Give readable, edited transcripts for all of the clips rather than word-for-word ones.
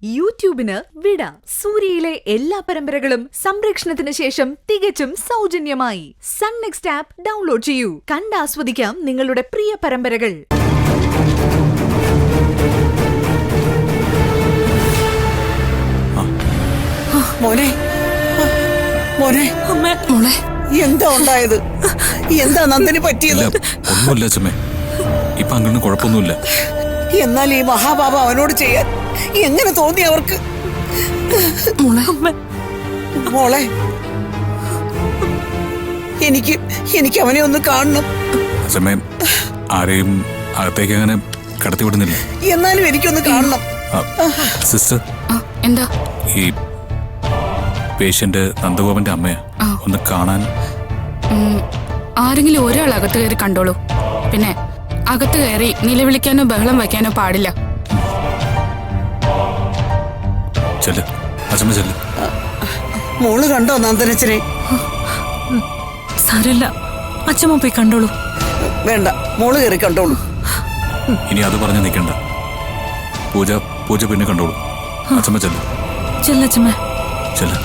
യൂട്യൂബിന് വിട. സൂര്യയിലെ എല്ലാ പരമ്പരകളും സംരക്ഷണത്തിന് ശേഷം തികച്ചും സൗജന്യമായി സൺ നെക്സ്റ്റ് ആപ്പ് ഡൗൺലോഡ് ചെയ്യൂ. കണ്ടാസ്വദിക്കാം നിങ്ങളുടെ പ്രിയ പരമ്പരകൾ. മോനെ മോനെ മോളെ എന്താ ഉണ്ടായത്? എന്താ നന്ദന് പറ്റിയത്? ഒന്നുമില്ല അച്ഛമ്മേ, ഇപ്പൊ അങ്ങനെ കുഴപ്പമൊന്നുമില്ല. എന്നാൽ ഈ മഹാബാബ അവനോട് ചെയ്യാൻ എങ്ങനെ തോന്നി അവർക്ക്? മോളെ എനിക്ക് അവനെ ഒന്ന് കാണണം. അച്ഛമ്മേ, ആരെയും അകത്തേക്ക് അങ്ങനെ കടത്തി വിടുന്നില്ല. എന്നാലും എനിക്കൊന്ന് കാണണം. സിസ്റ്റർ, എന്താ? ഈ പേഷ്യന്റ് നന്ദഗോപന്റെ അമ്മയാ, ഒന്ന് കാണാൻ. ആരെങ്കിലും ഒരാൾ അകത്ത് കയറി കണ്ടോളൂ. പിന്നെ അകത്ത് കയറി നിലവിളിക്കാനോ ബഹളം വയ്ക്കാനോ പാടില്ല. ചെല്ല് അച്ഛമ്മ, ചെല്ല്. മോള് കണ്ടോ നന്ദനച്ചനെ? സാരല്ല, അച്ഛമ്മ പോയി കണ്ടോളൂ. വേണ്ട, മോള് കയറി കണ്ടോളൂ. ഇനി അത് പറഞ്ഞ് നിൽക്കണ്ട. പൂജ പിന്നെ കണ്ടോളൂ. അച്ഛമ്മ ചെല്ല്. ചെല്ലച്ചമ്മ. ചെല്ല്.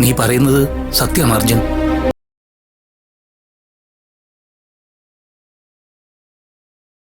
നീ പറയുന്നത് സത്യമാണ് അർജുൻ.